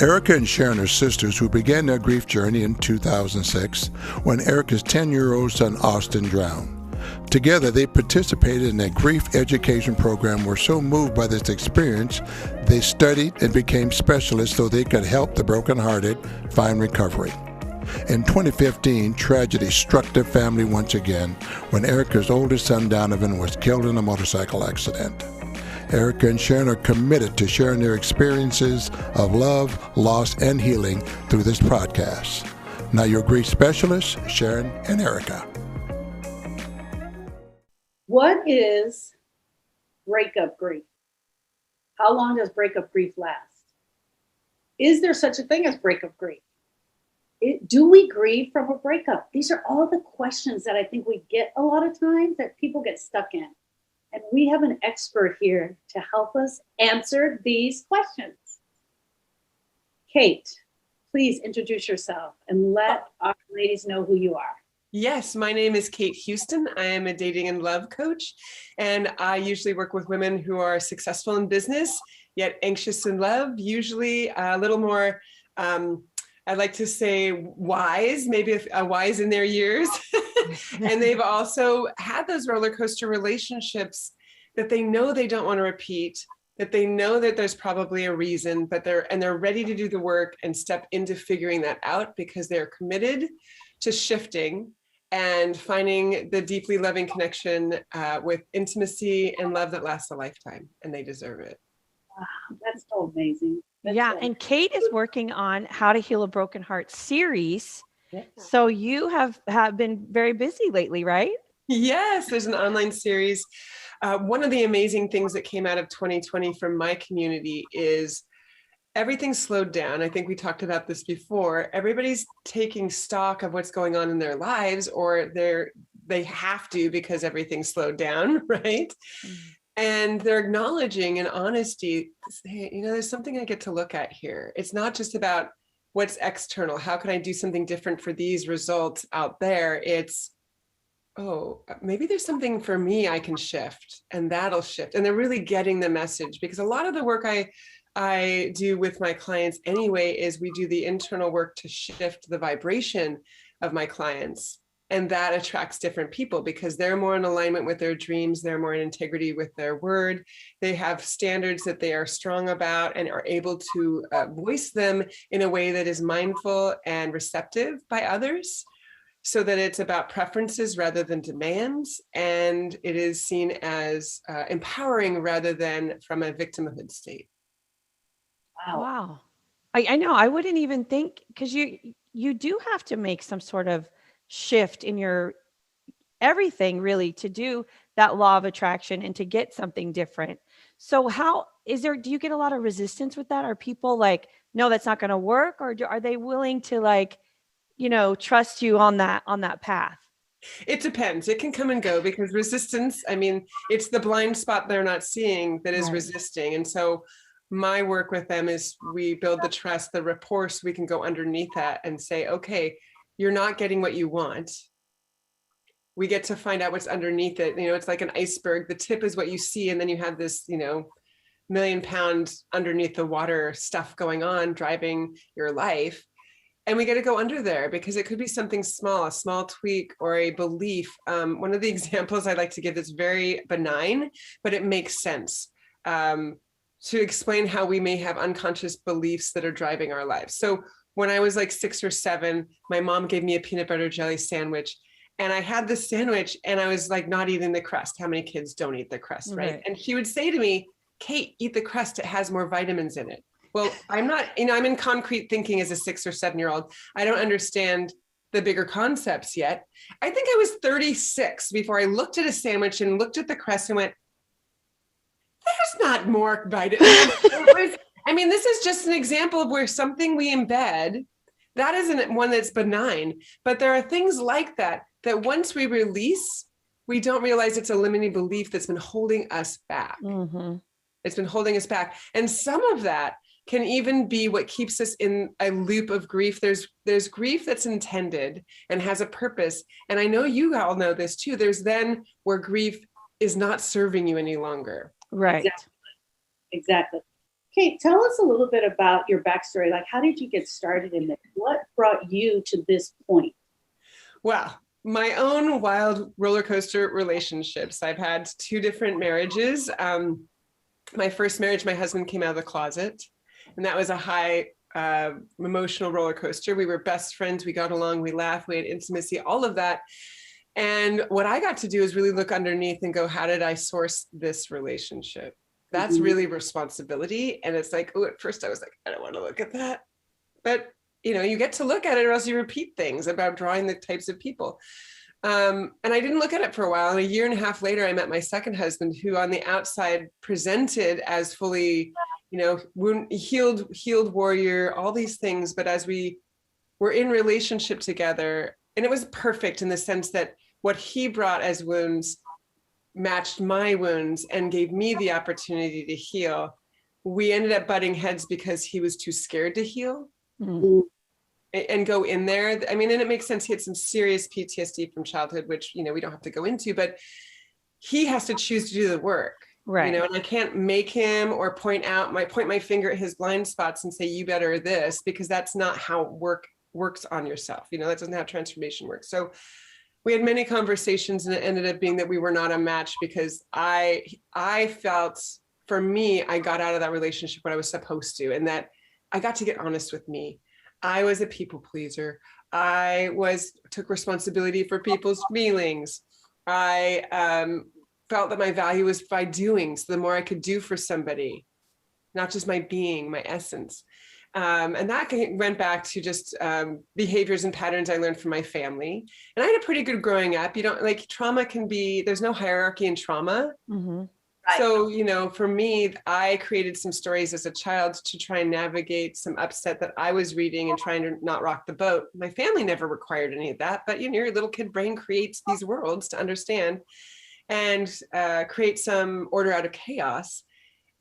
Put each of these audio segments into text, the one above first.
Erica and Sharon are sisters who began their grief journey in 2006 when Erica's 10-year-old son Austin drowned. Together, they participated in a grief education program, were so moved by this experience, they studied and became specialists so they could help the brokenhearted find recovery. In 2015, tragedy struck their family once again when Erica's oldest son Donovan was killed in a motorcycle accident. Erica and Sharon are committed to sharing their experiences of love, loss, and healing through this podcast. Now your grief specialists, Sharon and Erica. What is breakup grief? How long does breakup grief last? Is there such a thing as breakup grief? Do we grieve from a breakup? These are all the questions that I think we get a lot of times that people get stuck in. And we have an expert here to help us answer these questions. Kate, please introduce yourself and let our ladies know who you are. Yes, my name is Kate Houston. I am a dating and love coach, and I usually work with women who are successful in business, yet anxious in love, usually a little more, I'd like to say wise, maybe wise in their years. And they've also had those roller coaster relationships that they know they don't want to repeat, that they know that there's probably a reason, but they're ready to do the work and step into figuring that out because they're committed to shifting and finding the deeply loving connection with intimacy and love that lasts a lifetime, and they deserve it. Wow, that's so amazing. And Kate is working on How to Heal a Broken Heart series. Yeah. So you have been very busy lately, right? Yes, there's an online series. One of the amazing things that came out of 2020 from my community is everything slowed down. I think we talked about this before. Everybody's taking stock of what's going on in their lives, or they have to because everything slowed down, right? Mm-hmm. And they're acknowledging in honesty, hey, there's something I get to look at here. It's not just about what's external. How can I do something different for these results out there? It's, maybe there's something for me I can shift, and that'll shift. And they're really getting the message, because a lot of the work I do with my clients anyway is we do the internal work to shift the vibration of my clients. And that attracts different people because they're more in alignment with their dreams. They're more in integrity with their word. They have standards that they are strong about and are able to voice them in a way that is mindful and receptive by others, so that it's about preferences rather than demands. And it is seen as empowering rather than from a victimhood state. Wow. I know. I wouldn't even think, because you do have to make some sort of shift in your everything really to do that law of attraction and to get something different. So do you get a lot of resistance with that? Are people like, no, that's not going to work? Or are they willing to trust you on that path? It depends. It can come and go, because resistance, it's the blind spot they're not seeing that is resisting. And so my work with them is we build the trust, the rapport, so we can go underneath that and say, okay, you're not getting what you want. We get to find out what's underneath it. It's like an iceberg. The tip is what you see. And then you have this, 1,000,000 pound underneath the water stuff going on, driving your life. And we get to go under there, because it could be something small, a small tweak or a belief. One of the examples I like to give that's very benign, but it makes sense to explain how we may have unconscious beliefs that are driving our lives. So when I was like 6 or 7, my mom gave me a peanut butter jelly sandwich, and I had this sandwich and I was like not eating the crust. How many kids don't eat the crust, right? And she would say to me, Kate, eat the crust. It has more vitamins in it. Well, I'm not, I'm in concrete thinking as a 6 or 7-year-old. I don't understand the bigger concepts yet. I think I was 36 before I looked at a sandwich and looked at the crust and went, there's not more vitamins. This is just an example of where something we embed, that isn't one that's benign, but there are things like that once we release, we don't realize it's a limiting belief that's been holding us back. Mm-hmm. It's been holding us back. And some of that can even be what keeps us in a loop of grief. There's grief that's intended and has a purpose. And I know you all know this too. There's then where grief is not serving you any longer. Right. Exactly. Kate, tell us a little bit about your backstory. Like, how did you get started in this? What brought you to this point? Well, my own wild roller coaster relationships. I've had 2 different marriages. My first marriage, my husband came out of the closet, and that was a high emotional roller coaster. We were best friends. We got along. We laughed. We had intimacy, all of that. And what I got to do is really look underneath and go, how did I source this relationship? That's really responsibility. And it's like, oh, at first I was like, I don't want to look at that. But, you get to look at it, or else you repeat things about drawing the types of people. And I didn't look at it for a while. And a year and a half later, I met my second husband, who on the outside presented as fully, healed warrior, all these things. But as we were in relationship together, and it was perfect in the sense that what he brought as wounds matched my wounds and gave me the opportunity to heal. We ended up butting heads because he was too scared to heal and go in there. I mean, and it makes sense. He had some serious PTSD from childhood, which, we don't have to go into, but he has to choose to do the work. Right. And I can't make him or point my finger at his blind spots and say, you better this, because that's not how works on yourself. That doesn't how transformation works. So we had many conversations, and it ended up being that we were not a match, because I felt, for me, I got out of that relationship when I was supposed to, and that I got to get honest with me. I was a people pleaser. I took responsibility for people's feelings. I felt that my value was by doing. So the more I could do for somebody, not just my being, my essence. And that went back to just behaviors and patterns I learned from my family. And I had a pretty good growing up. Trauma there's no hierarchy in trauma. Mm-hmm. Right. So, for me, I created some stories as a child to try and navigate some upset that I was reading and trying to not rock the boat. My family never required any of that, but your little kid brain creates these worlds to understand and create some order out of chaos.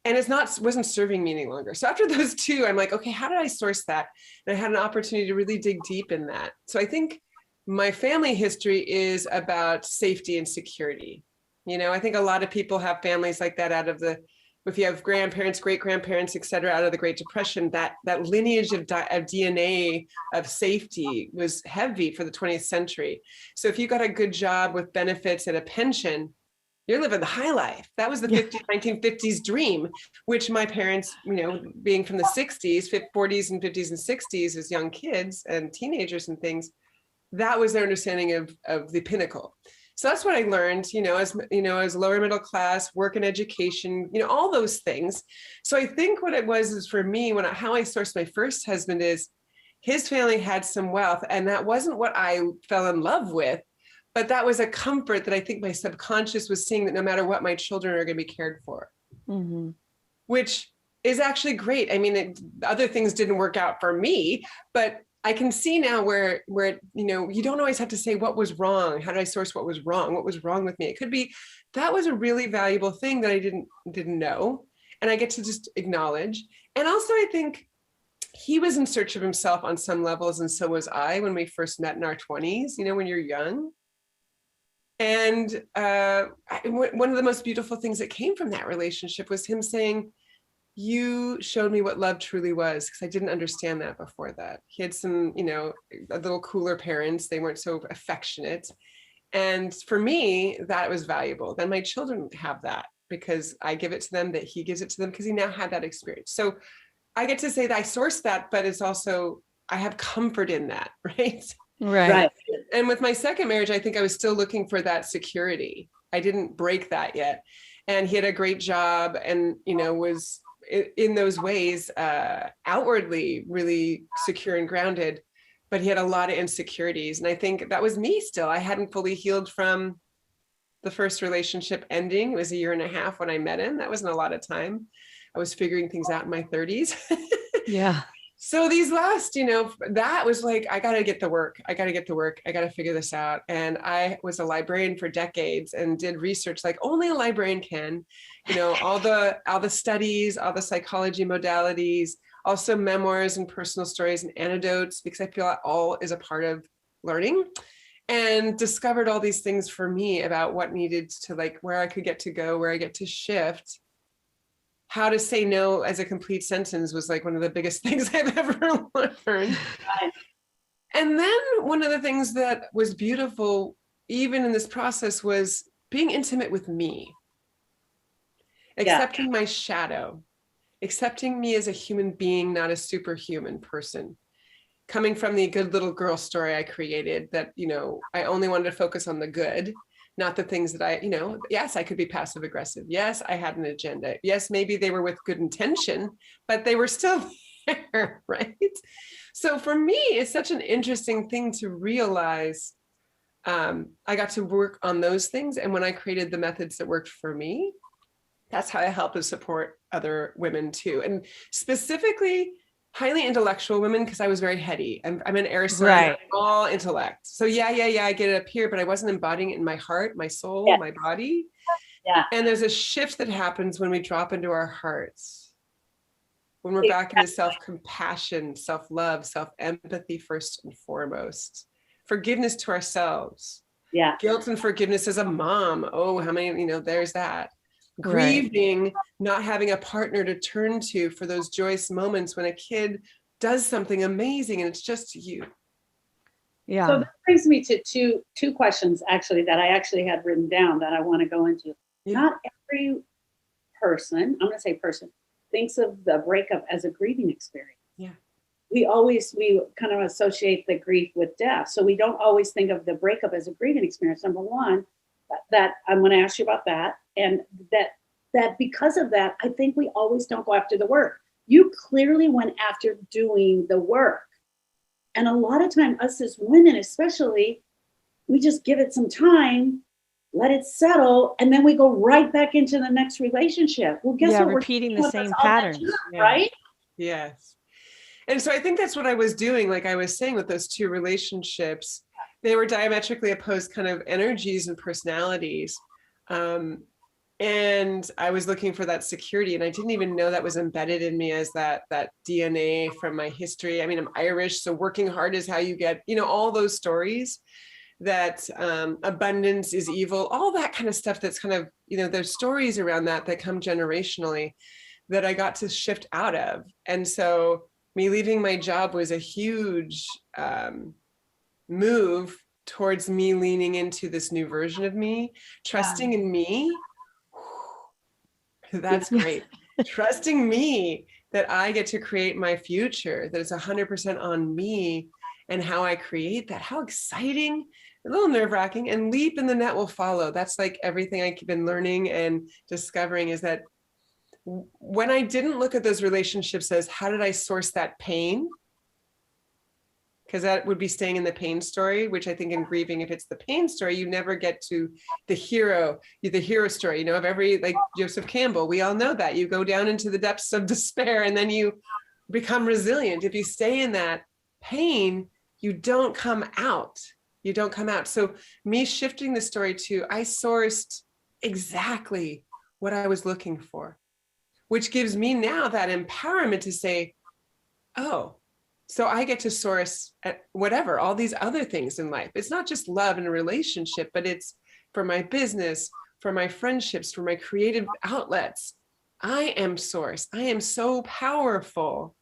And wasn't serving me any longer. So after those 2, I'm like, okay, how did I source that? And I had an opportunity to really dig deep in that. So I think my family history is about safety and security. I think a lot of people have families like that if you have grandparents, great grandparents, et cetera, out of the Great Depression, that lineage of DNA of safety was heavy for the 20th century. So if you got a good job with benefits and a pension, you're living the high life. That was the 1950s dream, which my parents, being from the 60s, 40s and 50s and 60s as young kids and teenagers and things, that was their understanding of the pinnacle. So that's what I learned, as lower middle class, work and education, all those things. So I think what it was is for me, how I sourced my first husband is his family had some wealth, and that wasn't what I fell in love with. But that was a comfort that I think my subconscious was seeing, that no matter what, my children are going to be cared for, which is actually great. I mean, other things didn't work out for me, but I can see now where you don't always have to say what was wrong. How did I source what was wrong? What was wrong with me? It could be that was a really valuable thing that I didn't know, and I get to just acknowledge. And also, I think he was in search of himself on some levels, and so was I when we first met in our 20s. When you're young. And one of the most beautiful things that came from that relationship was him saying, you showed me what love truly was, because I didn't understand that before that. He had some, a little cooler parents. They weren't so affectionate. And for me, that was valuable. Then my children have that because I give it to them, that he gives it to them because he now had that experience. So I get to say that I sourced that, but it's also, I have comfort in that, right? Right. And with my second marriage, I think I was still looking for that security. I didn't break that yet. And he had a great job and, was in those ways, outwardly really secure and grounded, but he had a lot of insecurities. And I think that was me still. I hadn't fully healed from the first relationship ending. It was 1.5 years when I met him. That wasn't a lot of time. I was figuring things out in my 30s. Yeah. So these last, that was like, I got to get to work. I got to figure this out. And I was a librarian for decades and did research like only a librarian can, all the studies, all the psychology modalities, also memoirs and personal stories and anecdotes, because I feel that all is a part of learning, and discovered all these things for me about what needed to, like, where I could get to go, where I get to shift. how to say no as a complete sentence was like one of the biggest things I've ever learned. And then one of the things that was beautiful, even in this process, was being intimate with me, accepting my shadow, accepting me as a human being, not a superhuman person. Coming from the good little girl story I created that, you know, I only wanted to focus on the good, not the things that I, you know, yes, I could be passive aggressive. Yes, I had an agenda. Yes, maybe they were with good intention, but they were still there, right? So for me, it's such an interesting thing to realize. I got to work on those things. And when I created the methods that worked for me, that's how I help and support other women too. And specifically, highly intellectual women, because I was very heady. I'm an air sign, Right. all intellect. So yeah, I get it up here, but I wasn't embodying it in my heart, my soul, my body. Yeah. And there's a shift that happens when we drop into our hearts, when we're back into self-compassion, self-love, self-empathy first and foremost, forgiveness to ourselves. Yeah. Guilt and forgiveness as a mom. Oh, how many, you know, there's that. Right. Grieving, not having a partner to turn to for those joyous moments when a kid does something amazing and it's just you. Yeah. So that brings me to two questions actually that I actually had written down that I want to go into. Yeah. Not every person, I'm going to say person, thinks of the breakup as a grieving experience. Yeah. We kind of associate the grief with death. So we don't always think of the breakup as a grieving experience. Number one, that I'm going to ask you about that. And that because of that, I think we always don't go after the work. You clearly went after doing the work. And a lot of time, us as women especially, we just give it some time, let it settle, and then we go right back into the next relationship. Well, guess what? Repeating the same pattern. Right? Yes. And so I think that's what I was doing. Like I was saying with those two relationships, they were diametrically opposed kind of energies and personalities. And I was looking for that security, and I didn't even know that was embedded in me as that DNA from my history. I mean, I'm Irish, so working hard is how you get, you know, all those stories that abundance is evil, all that kind of stuff that's kind of, you know, there's stories around that come generationally that I got to shift out of. And so me leaving my job was a huge move towards me leaning into this new version of me, trusting in me. That's great. Trusting me that I get to create my future, that it's 100% on me and how I create that. How exciting, a little nerve-wracking, and leap in the net will follow. That's like everything I've been learning and discovering is that when I didn't look at those relationships as how did I source that pain? Because that would be staying in the pain story, which I think in grieving, if it's the pain story, you never get to the hero story, you know, of every, like Joseph Campbell, we all know that you go down into the depths of despair and then you become resilient. If you stay in that pain, you don't come out. You don't come out. So me shifting the story to, I sourced exactly what I was looking for, which gives me now that empowerment to say, oh, so I get to source at whatever, all these other things in life. It's not just love and a relationship, but it's for my business, for my friendships, for my creative outlets. I am source. I am so powerful.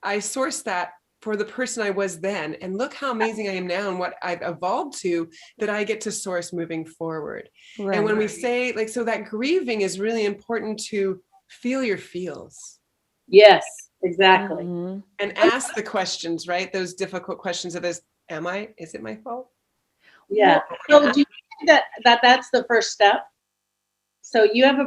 I source that for the person I was then. And look how amazing I am now and what I've evolved to that I get to source moving forward. Right. And when we say like, so that grieving is really important to feel your feels. Yes. Exactly. Mm-hmm. And ask the questions, right? Those difficult questions of is it my fault? Yeah. So do you think that's the first step? So you have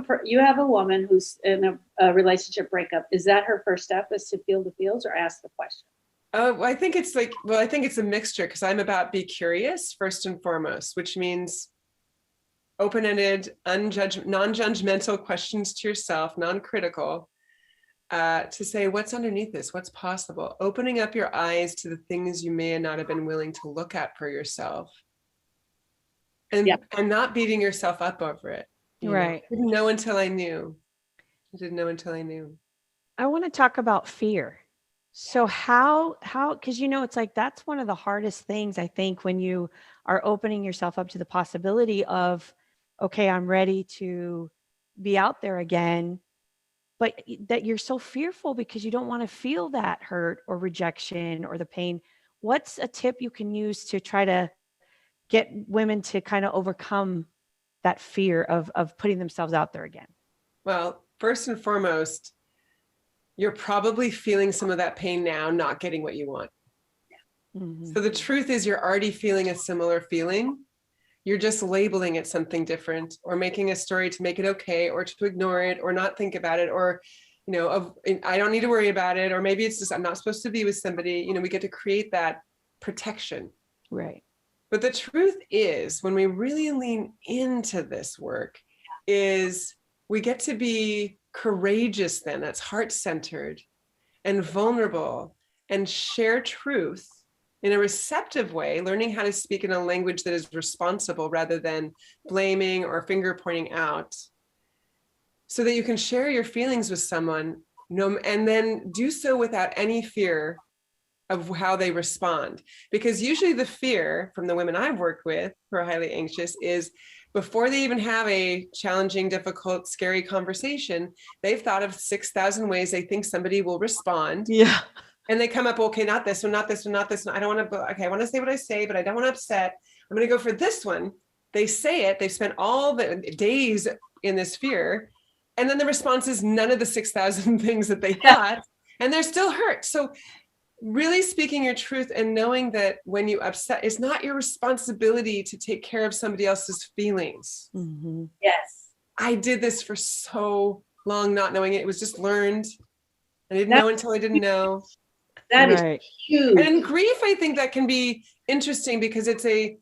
a woman who's in a relationship breakup. Is that her first step, is to feel the feels or ask the question? Oh, I think it's a mixture, because I'm about be curious first and foremost, which means open-ended, non-judgmental questions to yourself, non-critical. To say what's underneath this, what's possible, opening up your eyes to the things you may not have been willing to look at for yourself, and not beating yourself up over it. Right. I didn't know until I knew. I want to talk about fear. So how, because it's like, that's one of the hardest things, I think, when you are opening yourself up to the possibility of, okay, I'm ready to be out there again. but that you're so fearful because you don't want to feel that hurt or rejection or the pain. What's a tip you can use to try to get women to kind of overcome that fear of putting themselves out there again? Well, first and foremost, you're probably feeling some of that pain now, not getting what you want. Mm-hmm. So the truth is you're already feeling a similar feeling. You're just labeling it something different or making a story to make it okay or to ignore it or not think about it or, I don't need to worry about it. Or maybe it's just, I'm not supposed to be with somebody. We get to create that protection. Right. But the truth is when we really lean into this work is we get to be courageous then, that's heart-centered and vulnerable and share truth in a receptive way, learning how to speak in a language that is responsible rather than blaming or finger pointing out, so that you can share your feelings with someone, and then do so without any fear of how they respond. Because usually the fear from the women I've worked with who are highly anxious is before they even have a challenging, difficult, scary conversation, they've thought of 6,000 ways they think somebody will respond. Yeah. And they come up, okay, not this one, not this one, not this one. I don't want to, okay, I want to say what I say, but I don't want to upset. I'm going to go for this one. They say it. They've spent all the days in this fear. And then the response is none of the 6,000 things that they thought, and they're still hurt. So really speaking your truth and knowing that when you upset, it's not your responsibility to take care of somebody else's feelings. Mm-hmm. Yes. I did this for so long, not knowing it. It was just learned. I didn't know until I didn't know. That is Right. huge. And in grief, I think that can be interesting because it's a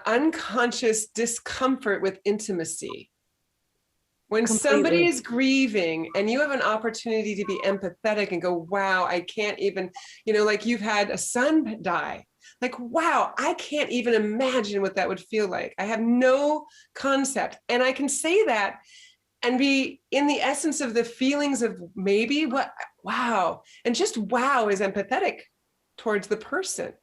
unconscious discomfort with intimacy. When somebody Completely. is grieving and you have an opportunity to be empathetic and go, wow, I can't even, like you've had a son die. Like, wow, I can't even imagine what that would feel like. I have no concept. And I can say that and be in the essence of the feelings of maybe wow. And just wow is empathetic towards the person.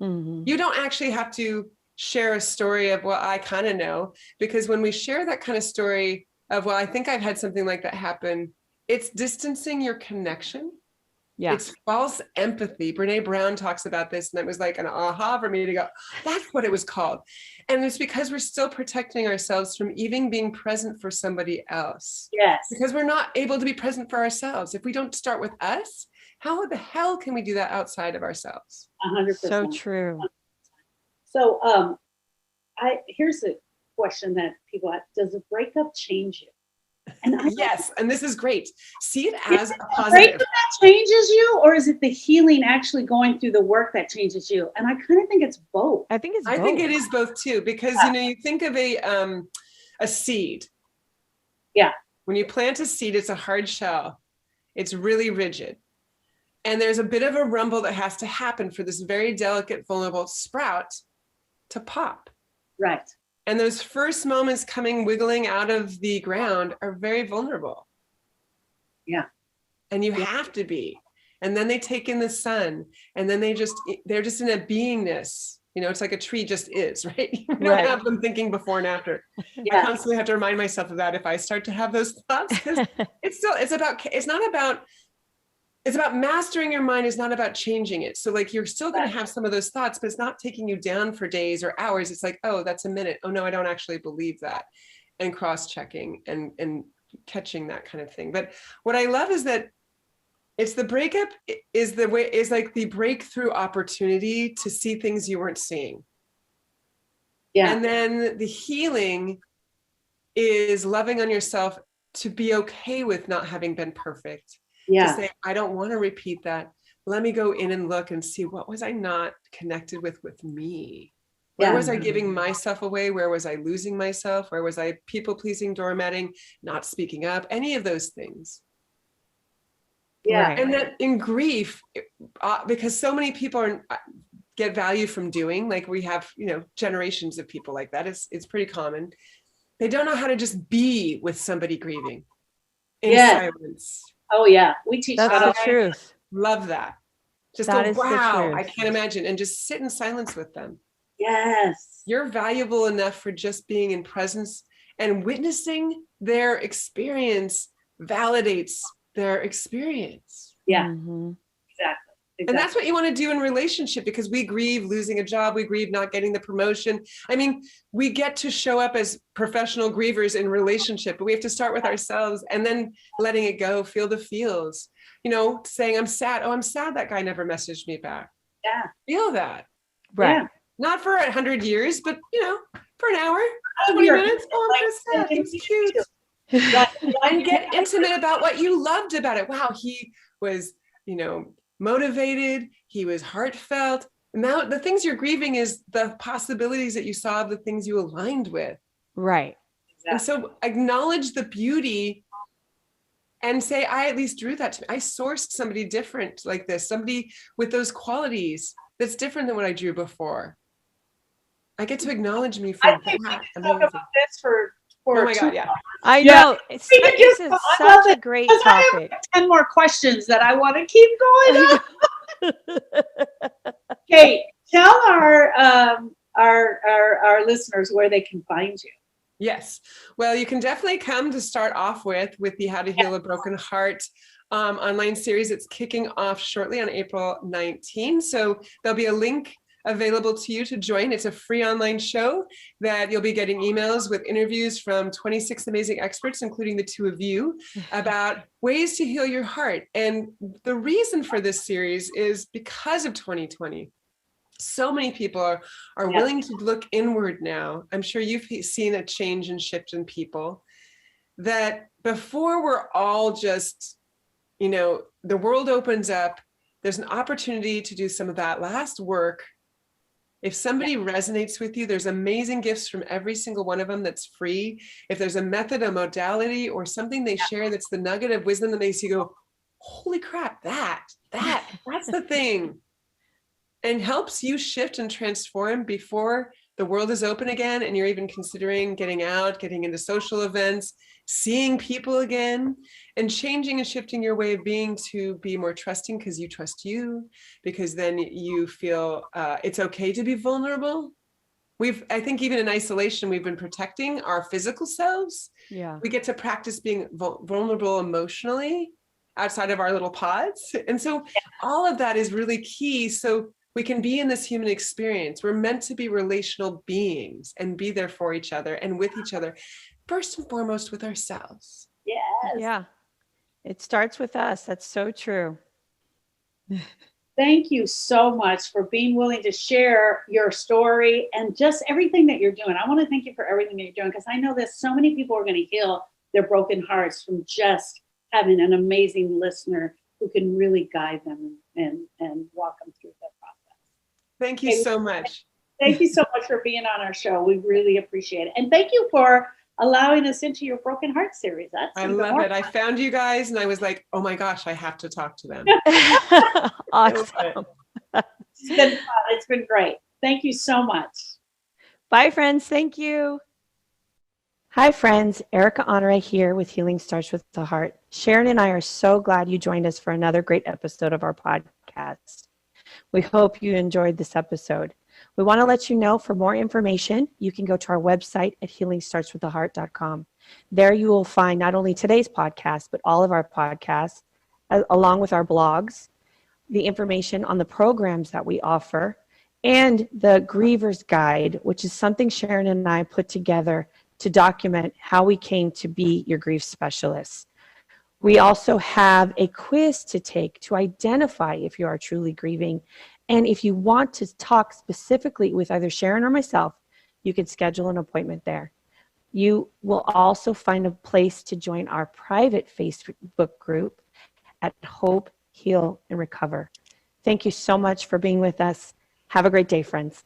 Mm-hmm. You don't actually have to share a story of, well, I kind of know, because when we share that kind of story of, well, I think I've had something like that happen, it's distancing your connection. Yeah. It's false empathy. Brene Brown talks about this, and it was like an aha for me to go, that's what it was called. And it's because we're still protecting ourselves from even being present for somebody else. Yes. Because we're not able to be present for ourselves. If we don't start with us, how the hell can we do that outside of ourselves? 100%. So true. So here's a question that people ask: does a breakup change you? And Yes, and this is great. See it as a breakup positive. that changes you, or is it the healing actually going through the work that changes you? And I kind of think it's both. I think it's I both. think it is both too, because you think of a seed. Yeah. When you plant a seed, it's a hard shell. It's really rigid. And there's a bit of a rumble that has to happen for this very delicate, vulnerable sprout to pop. Right. And those first moments coming wiggling out of the ground are very vulnerable. Yeah. And you have to be. And then they take in the sun, and then they're just in a beingness. It's like a tree just is, right? You don't Right. have them thinking before and after. Yeah. I constantly have to remind myself of that if I start to have those thoughts, because it's about mastering your mind. Is not about changing it. So like you're still going to have some of those thoughts, but it's not taking you down for days or hours. It's like, oh, that's a minute. Oh no, I don't actually believe that. And cross-checking and catching that kind of thing. But what I love is that it's the breakup is like the breakthrough opportunity to see things you weren't seeing. Yeah. And then the healing is loving on yourself to be okay with not having been perfect. Yeah. To say, I don't want to repeat that. Let me go in and look and see, what was I not connected with me? Where Yeah. was I giving myself away? Where was I losing myself? Where was I people-pleasing, doormatting, not speaking up? Any of those things. Yeah. Right. And that in grief, because so many people get value from doing, like we have, generations of people like that. It's pretty common. They don't know how to just be with somebody grieving in silence. Oh yeah. We teach That's that. the truth. Love that. Just That go, is the wow, truth. I can't imagine. And just sit in silence with them. Yes. You're valuable enough for just being in presence and witnessing their experience validates their experience. Yeah, Mhm. exactly. And that's what you want to do in relationship, because we grieve losing a job, we grieve not getting the promotion. I mean, we get to show up as professional grievers in relationship, but we have to start with ourselves and then letting it go, feel the feels, you know, saying, I'm sad. Oh, I'm sad that guy never messaged me back. Yeah. Feel that. Right. Yeah. Not for 100 years, but, you know, for an hour, Out of 20 your- minutes. Oh, I'm so sad. He was cute. And get intimate about what you loved about it. Wow, he was, you know, motivated. He was heartfelt. Now the things you're grieving is the possibilities that you saw of the things you aligned with. Right. And so acknowledge the beauty and say, I at least drew that to me. I sourced somebody different like this, somebody with those qualities that's different than what I drew before. I get to acknowledge me for I think we that. can talk about this for Oh my two God, yeah. I Yeah. know. It's, We could this just- is I love such a it, great 'cause I have topic. 10 more questions that I want to keep going on. Kate, tell our listeners where they can find you. Yes. Well, you can definitely come to start off with the How to Heal a Broken Heart online series. It's kicking off shortly on April 19. So there'll be a link available to you to join. It's a free online show that you'll be getting emails with interviews from 26 amazing experts, including the two of you, about ways to heal your heart. And the reason for this series is because of 2020. So many people are Yeah. willing to look inward now. I'm sure you've seen a change and shift in people, that before we're all just, you know, the world opens up, there's an opportunity to do some of that last work. If somebody resonates with you, there's amazing gifts from every single one of them that's free. If there's a method, a modality, or something they share that's the nugget of wisdom that makes you go, holy crap, that's the thing. And helps you shift and transform before the world is open again and you're even considering getting out, getting into social events, seeing people again, and changing and shifting your way of being to be more trusting because you trust you, because then you feel it's okay to be vulnerable. I think even in isolation, we've been protecting our physical selves. Yeah. We get to practice being vulnerable emotionally outside of our little pods. And so all of that is really key. So we can be in this human experience. We're meant to be relational beings and be there for each other and with each other, first and foremost with ourselves. Yes. Yeah. It starts with us. That's so true. Thank you so much for being willing to share your story and just everything that you're doing. I want to thank you for everything that you're doing, because I know that so many people are going to heal their broken hearts from just having an amazing listener who can really guide them and walk them through that process. Thank you so much. Thank you so much for being on our show. We really appreciate it. And thank you for allowing us into your Broken Heart series. I love it. I found you guys and I was like, oh my gosh, I have to talk to them. Awesome. It's been great. Thank you so much. Bye, friends. Thank you. Hi, friends. Erica Honore here with Healing Starts with the Heart. Sharon and I are so glad you joined us for another great episode of our podcast. We hope you enjoyed this episode. We want to let you know, for more information, you can go to our website at healingstartswiththeheart.com. There you will find not only today's podcast, but all of our podcasts, along with our blogs, the information on the programs that we offer, and the Griever's Guide, which is something Sharon and I put together to document how we came to be your grief specialists. We also have a quiz to take to identify if you are truly grieving. And if you want to talk specifically with either Sharon or myself, you can schedule an appointment there. You will also find a place to join our private Facebook group at Hope, Heal, and Recover. Thank you so much for being with us. Have a great day, friends.